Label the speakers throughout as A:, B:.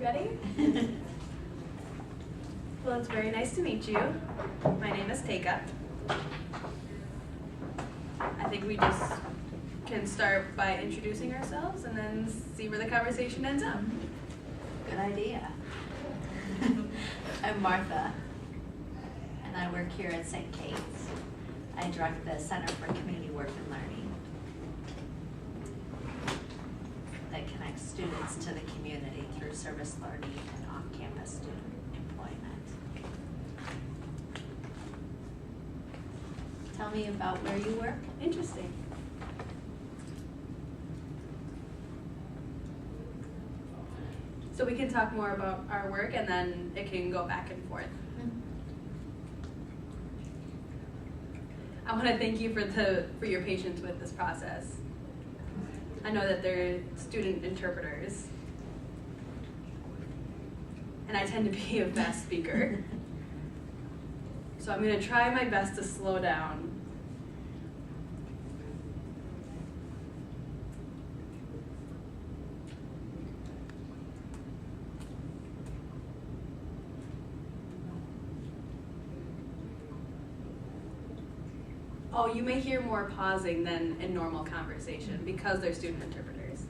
A: Ready? Well, it's very nice to meet you. My name is Teika. I think we just can start by introducing ourselves and then see where the conversation ends up.
B: Good idea. I'm Martha, and I work here at St. Kate's. I direct the Center for Community Work and Learning that connects students to the community through service learning and off-campus student employment. Tell me about where you work.
A: Interesting. So we can talk more about our work and then it can go back and forth. I want to thank you for your patience with this process. I know that they're student interpreters, and I tend to be a fast speaker. So I'm going to try my best to slow down. Oh, you may hear more pausing than in normal conversation because they're student interpreters.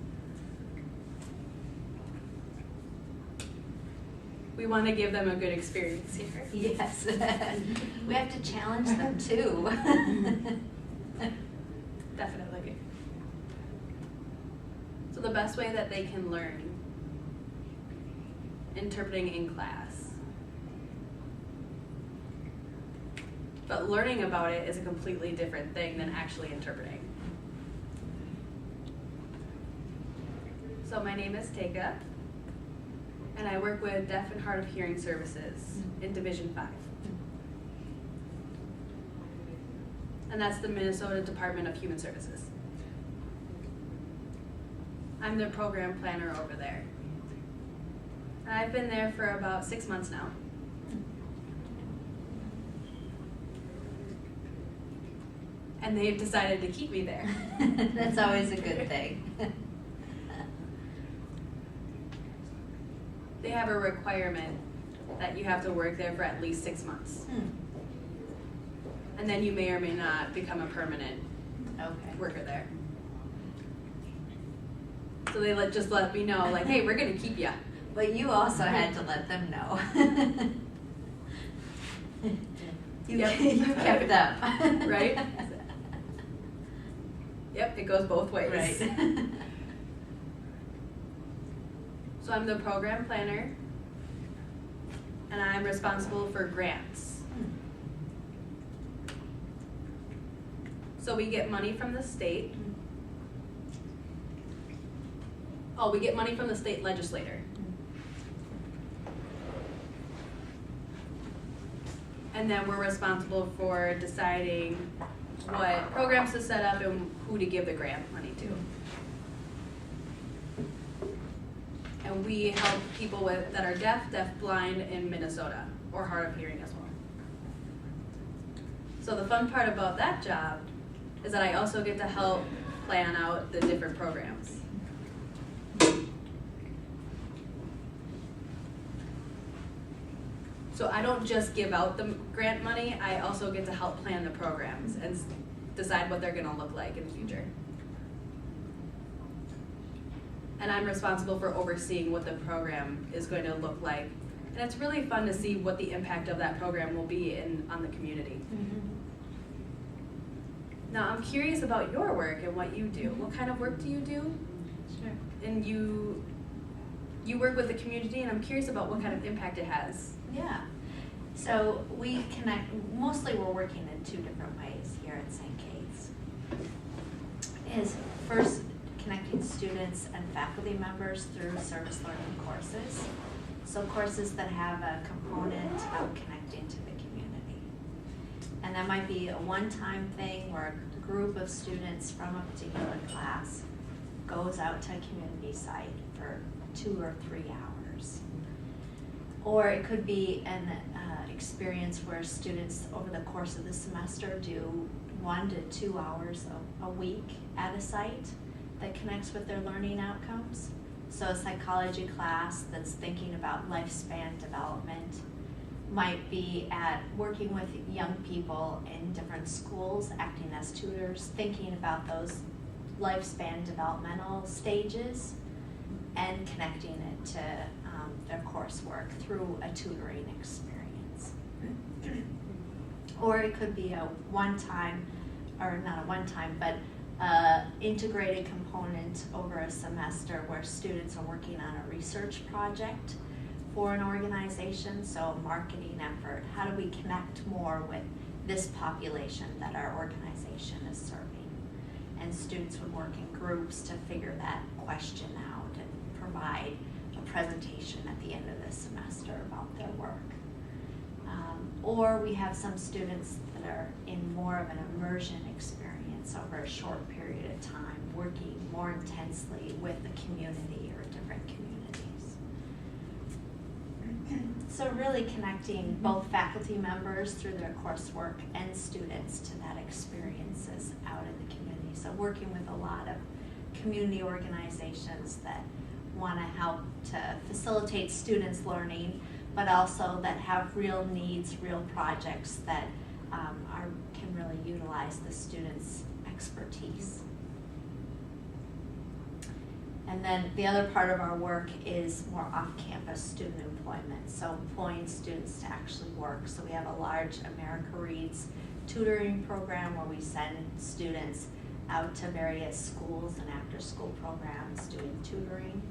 A: We want to give them a good experience here.
B: Yes. We have to challenge them too.
A: Definitely. So the best way that they can learn interpreting in class. But learning about it is a completely different thing than actually interpreting. So my name is Teika, and I work with Deaf and Hard of Hearing Services in Division 5. And that's the Minnesota Department of Human Services. I'm the program planner over there. And I've been there for about 6 months now. And they've decided to keep me there.
B: That's always a good thing.
A: They have a requirement that you have to work there for at least 6 months. And then you may or may not become a permanent worker there. So they just let me know, like, hey, we're gonna keep you.
B: But you also had to let them know. You kept up.
A: Right? Yep, it goes both ways.
B: Right.
A: So I'm the program planner, and I'm responsible for grants. So we get money from the state. Oh, we get money from the state legislator. And then we're responsible for deciding what programs to set up and who to give the grant money to. And we help people that are deaf, blind in Minnesota, or hard of hearing as well. So the fun part about that job is that I also get to help plan out the different programs. So I don't just give out the grant money, I also get to help plan the programs and decide what they're gonna look like in the future. And I'm responsible for overseeing what the program is going to look like. And it's really fun to see what the impact of that program will be on the community. Now I'm curious about your work and what you do. What kind of work do you do?
B: Sure.
A: And you work with the community, and I'm curious about what kind of impact it has.
B: Yeah. So we connect, mostly we're working in two different ways here at St. Kate's. Is first connecting students and faculty members through service learning courses. So courses that have a component of connecting to the community. And that might be a one-time thing where a group of students from a particular class goes out to a community site for 2 or 3 hours. Or it could be an experience where students over the course of the semester do 1 to 2 hours a week at a site that connects with their learning outcomes. So a psychology class that's thinking about lifespan development might be at working with young people in different schools, acting as tutors, thinking about those lifespan developmental stages and connecting it to their coursework through a tutoring experience. Or it could be a one-time, or not a one-time, but integrated component over a semester where students are working on a research project for an organization, so a marketing effort. How do we connect more with this population that our organization is serving? And students would work in groups to figure that question out and provide a presentation at the end of the semester about their work. Or we have some students that are in more of an immersion experience over a short period of time, working more intensely with the community or different communities. So really connecting both faculty members through their coursework and students to that experiences out in the community. So working with a lot of community organizations that want to help to facilitate students' learning, but also that have real needs, real projects that can really utilize the students' expertise. And then the other part of our work is more off-campus student employment, so employing students to actually work. So we have a large America Reads tutoring program where we send students out to various schools and after-school programs doing tutoring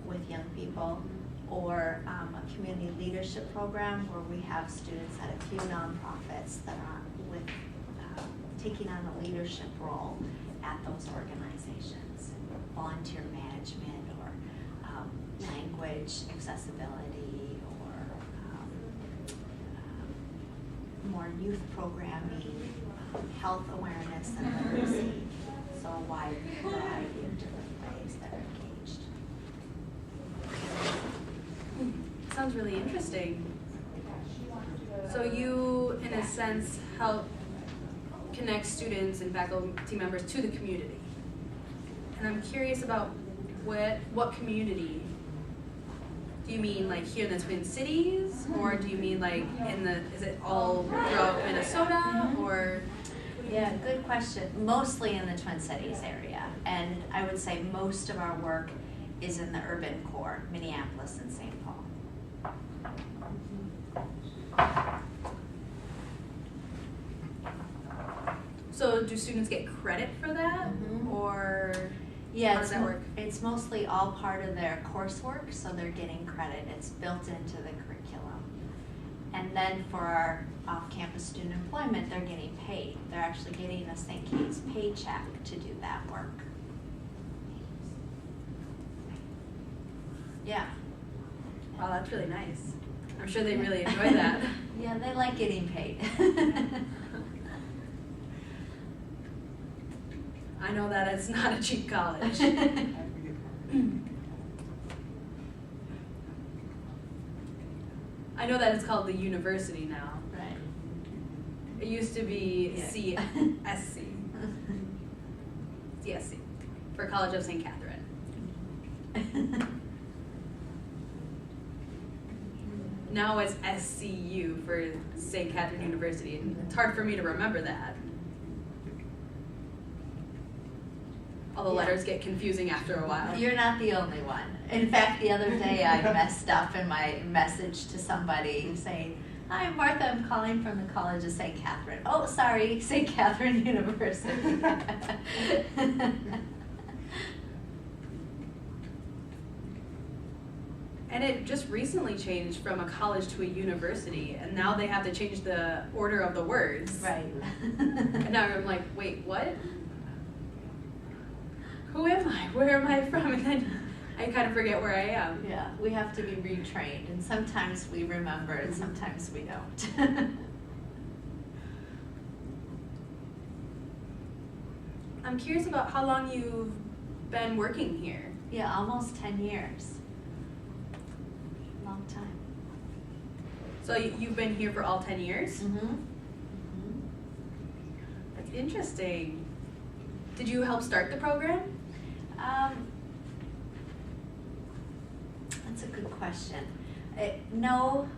B: with young people, or a community leadership program where we have students at a few nonprofits that are with taking on a leadership role at those organizations, volunteer management or language accessibility or more youth programming, health awareness and literacy, so a wide variety of different ways that are engaged.
A: Sounds really interesting. So you, in a sense, help connect students and faculty members to the community. And I'm curious about what community. Do you mean like here in the Twin Cities, or do you mean like is it all throughout Minnesota, or?
B: Yeah, good question. Mostly in the Twin Cities area, and I would say most of our work is in the urban core, Minneapolis and St. Paul.
A: So do students get credit for that, or
B: yeah,
A: how does that work?
B: It's mostly all part of their coursework, so they're getting credit. It's built into the curriculum. And then for our off-campus student employment, they're getting paid. They're actually getting a St. Kate's paycheck to do that work. Yeah.
A: Wow, that's really nice. I'm sure they really enjoy that.
B: Yeah, they like getting paid.
A: I know that it's not a cheap college. I know that it's called the university now.
B: Right.
A: It used to be
B: Yeah.
A: CSC. CSC, for College of St. Catherine. Now it's SCU for St. Catherine University, and it's hard for me to remember that. All the letters get confusing after a while.
B: You're not the only one. In fact, the other day I messed up in my message to somebody saying, "Hi, I'm Martha, I'm calling from the College of St. Catherine." Oh, sorry, St. Catherine University.
A: And it just recently changed from a college to a university, and now they have to change the order of the words.
B: Right.
A: And now I'm like, wait, what? Who am I? Where am I from? And then I kind of forget where I am.
B: Yeah, we have to be retrained, and sometimes we remember and sometimes we don't.
A: I'm curious about how long you've been working here.
B: Yeah, almost 10 years. Long time.
A: So you've been here for all 10 years?
B: Mm-hmm.
A: That's interesting. Did you help start the program?
B: question. No,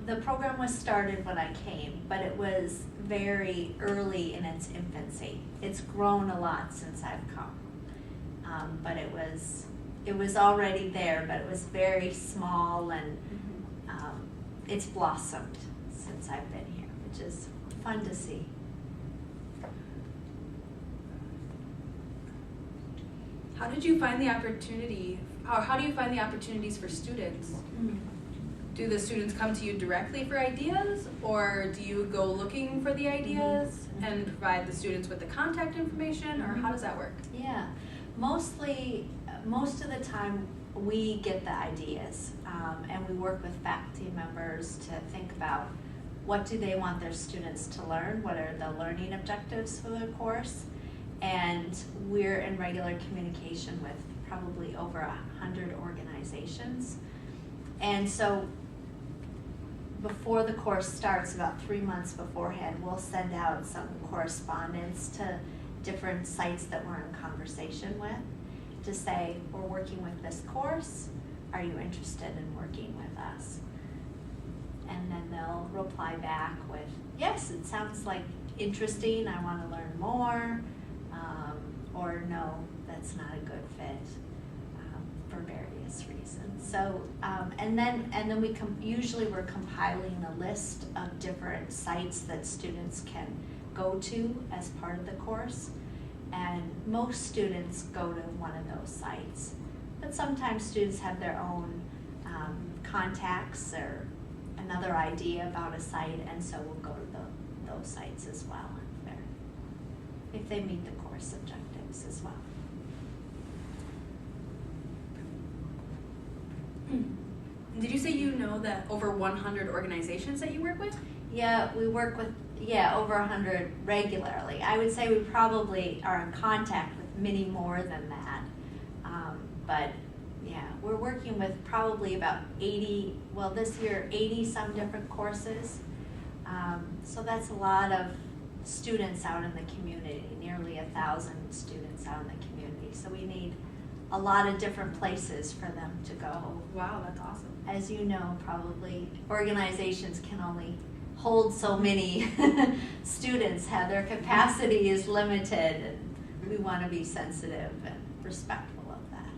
B: the program was started when I came, but it was very early in its infancy. It's grown a lot since I've come. But it was already there, but it was very small, and it's blossomed since I've been here, which is fun to see.
A: How did you find the opportunity, or how do you find the opportunities for students? Do the students come to you directly for ideas, or do you go looking for the ideas and provide the students with the contact information, or how does that work?
B: Yeah, most of the time we get the ideas, and we work with faculty members to think about what do they want their students to learn, what are the learning objectives for the course, and we're in regular communication with probably over 100 organizations. And so before the course starts, about 3 months beforehand, we'll send out some correspondence to different sites that we're in conversation with to say, we're working with this course, are you interested in working with us? And then they'll reply back with, yes, it sounds like interesting, I want to learn more, or no, that's not a good fit, for various reasons. So, and then we usually we're compiling a list of different sites that students can go to as part of the course, and most students go to one of those sites. But sometimes students have their own contacts or another idea about a site, and so we'll go to those sites as well if they meet the course objectives as well.
A: Did you say you know that over 100 organizations that you work with?
B: Yeah, we work with over 100 regularly. I would say we probably are in contact with many more than that. But yeah, we're working with probably about 80, well this year 80 some different courses. So that's a lot of students out in the community, nearly 1,000 students out in the community. So we need a lot of different places for them to go.
A: Wow, that's awesome.
B: As you know, probably organizations can only hold so many students, have their capacity is limited, and we want to be sensitive and respectful of that.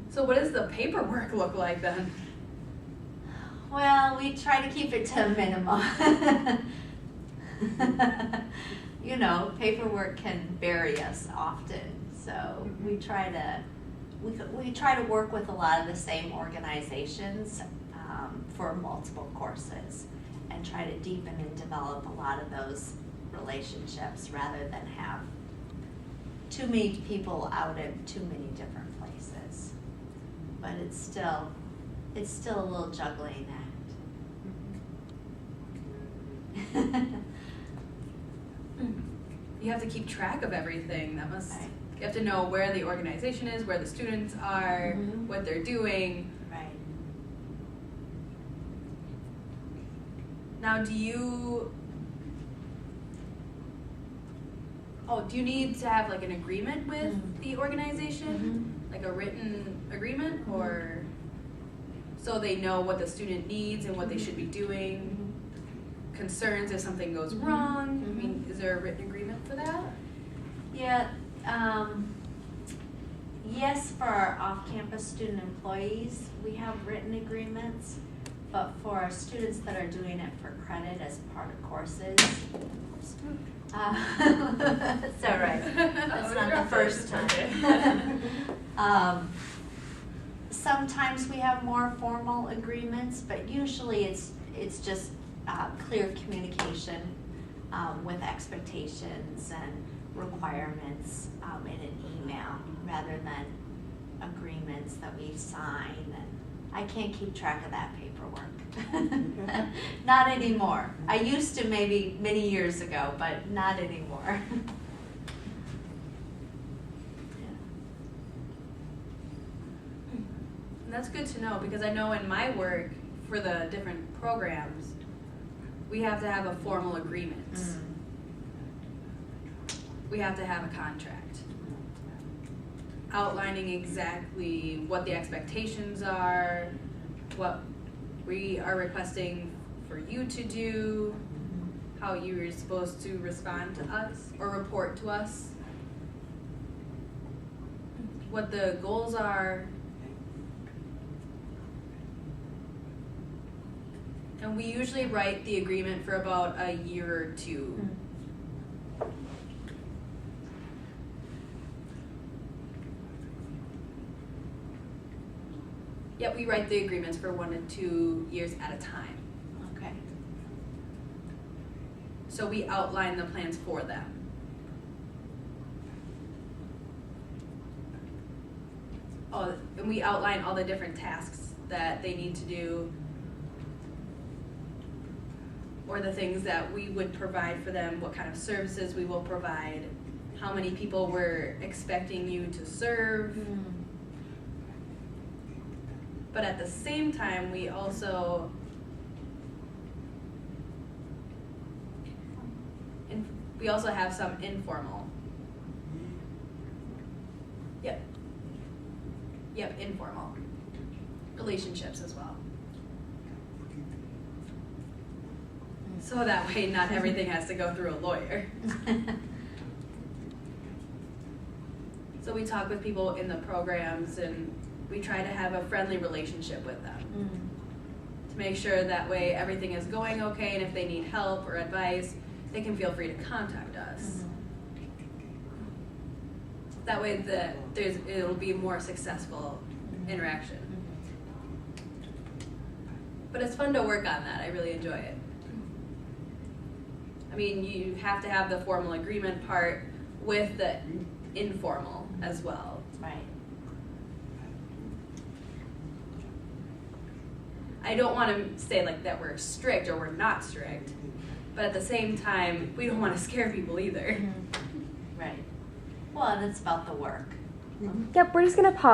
A: So what does the paperwork look like then?
B: Well, we try to keep it to a minimum. You know, paperwork can bury us often, so we try to work with a lot of the same organizations for multiple courses, and try to deepen and develop a lot of those relationships rather than have too many people out in too many different places. But it's still a little juggling act.
A: You have to keep track of everything. That must,
B: Right.
A: You have to know where the organization is, where the students are,
B: Mhm.
A: what they're doing.
B: Right.
A: Now, do you need to have like an agreement with the organization? Like a written agreement, or so they know what the student needs and what they should be doing? Concerns if something goes wrong? I mean, is there a written agreement for that?
B: Yeah, yes, for our off-campus student employees, we have written agreements, but for our students that are doing it for credit as part of courses, it's all right, that's not the first time. Sometimes we have more formal agreements, but usually it's just clear communication with expectations and requirements in an email rather than agreements that we sign, and I can't keep track of that paperwork. Not anymore. I used to maybe many years ago, but not anymore.
A: That's good to know, because I know in my work for the different programs, we have to have a formal agreement. We have to have a contract. outlining exactly what the expectations are, what we are requesting for you to do, how you are supposed to respond to us or report to us, what the goals are. And we usually write the agreement for about a year or two. Yep, we write the agreements for 1 to 2 years at a time.
B: Okay.
A: So we outline the plans for them. Oh, and we outline all the different tasks that they need to do, or the things that we would provide for them, what kind of services we will provide, how many people we're expecting you to serve. But at the same time, we also have some informal. Yep, informal relationships as well. So that way not everything has to go through a lawyer. So we talk with people in the programs and we try to have a friendly relationship with them to make sure that way everything is going okay, and if they need help or advice, they can feel free to contact us. That way it'll be a more successful interaction. But it's fun to work on that. I really enjoy it. I mean, you have to have the formal agreement part with the informal as well.
B: Right.
A: I don't want to say like that we're strict or we're not strict, but at the same time, we don't want to scare people either.
B: Right. Well, and it's about the work.
C: Yep, we're just gonna pause.